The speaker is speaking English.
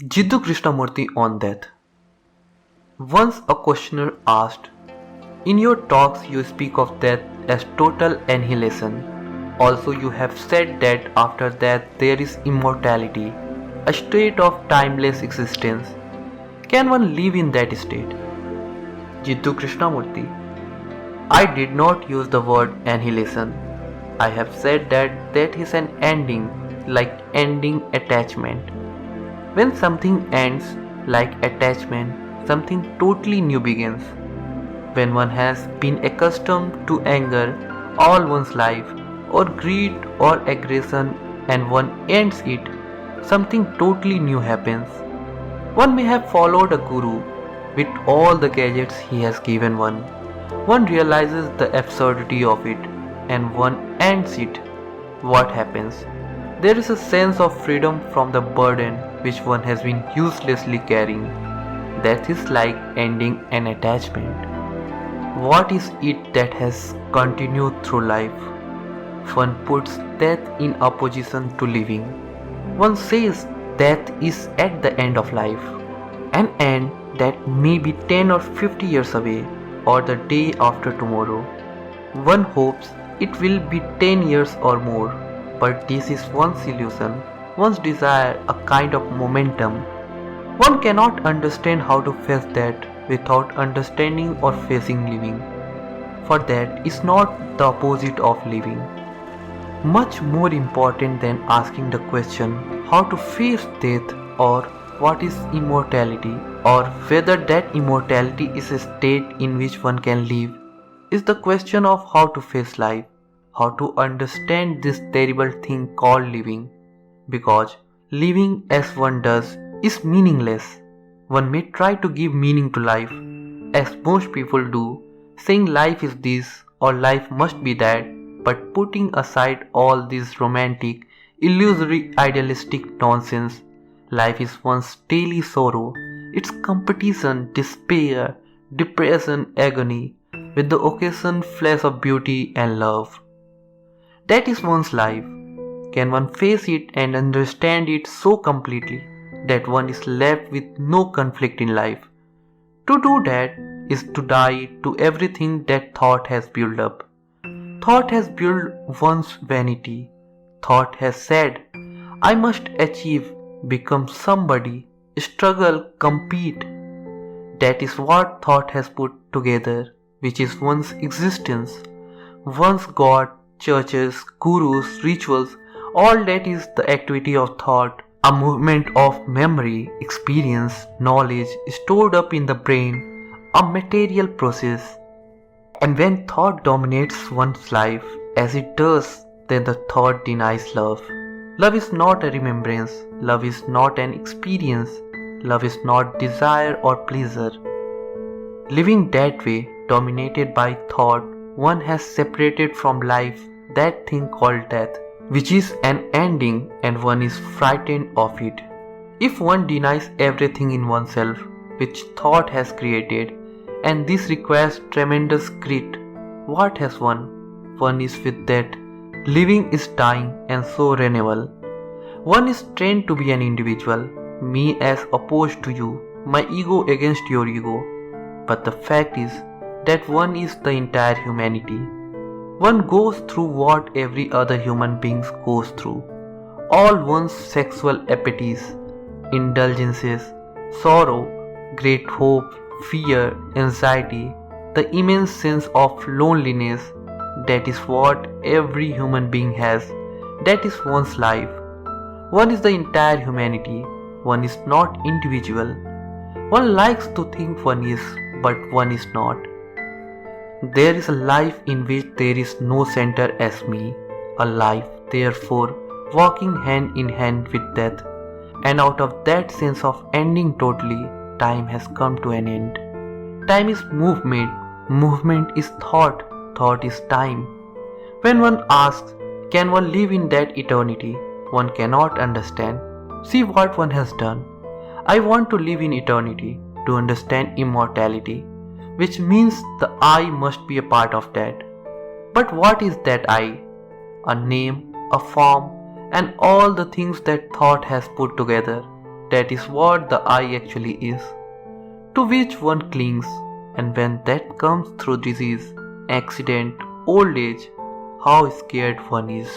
Jiddu Krishnamurthy on death. Once a questioner asked, "In your talks you speak of death as total annihilation. Also you have said that after death there is immortality, a state of timeless existence. Can one live in that state?" Jiddu Krishnamurthy: I did not use the word annihilation. I have said that that is an ending, like ending attachment. When something ends, like attachment, something totally new begins. When one has been accustomed to anger all one's life, or greed or aggression, and one ends it, something totally new happens. One may have followed a guru with all the gadgets he has given one. One realizes the absurdity of it, and one ends it. What happens? There is a sense of freedom from the burden which one has been uselessly carrying. That is like ending an attachment. What is it that has continued through life? One puts death in opposition to living. One says death is at the end of life, an end that may be 10 or 50 years away, or the day after tomorrow. One hopes it will be 10 years or more, but this is one's illusion, one's desire, a kind of momentum. One cannot understand how to face that without understanding or facing living, for that is not the opposite of living. Much more important than asking the question how to face death or what is immortality or whether that immortality is a state in which one can live is the question of how to face life, how to understand this terrible thing called living. Because living as one does is meaningless. One may try to give meaning to life, as most people do, saying life is this or life must be that, but putting aside all this romantic, illusory, idealistic nonsense. Life is one's daily sorrow, its competition, despair, depression, agony, with the occasion flash of beauty and love. That is one's life. Can one face it and understand it so completely that one is left with no conflict in life? To do that is to die to everything that thought has built up. Thought has built one's vanity. Thought has said, I must achieve, become somebody, struggle, compete. That is what thought has put together, which is one's existence. One's God, churches, gurus, rituals, all that is the activity of thought, a movement of memory, experience, knowledge stored up in the brain, a material process. And when thought dominates one's life, as it does, then the thought denies love. Love is not a remembrance, love is not an experience, love is not desire or pleasure. Living that way, dominated by thought, one has separated from life that thing called death, which is an ending, and one is frightened of it. If one denies everything in oneself which thought has created, and this requires tremendous grit, what has one? One is with that. Living is dying and so renewal. One is trained to be an individual, me as opposed to you, my ego against your ego. But the fact is that one is the entire humanity. One goes through what every other human being goes through. All one's sexual appetites, indulgences, sorrow, great hope, fear, anxiety, the immense sense of loneliness, that is what every human being has. That is one's life. One is the entire humanity. One is not individual. One likes to think one is, but one is not. There is a life in which there is no center as me, a life, therefore, walking hand in hand with death, and out of that sense of ending totally, time has come to an end. Time is movement, movement is thought, thought is time. When one asks, can one live in that eternity? One cannot understand. See what one has done. I want to live in eternity, to understand immortality, which means the I must be a part of that. But what is that I? A name, a form, and all the things that thought has put together. that is what the I actually is, to which one clings, and when that comes through disease, accident, old age, how scared one is.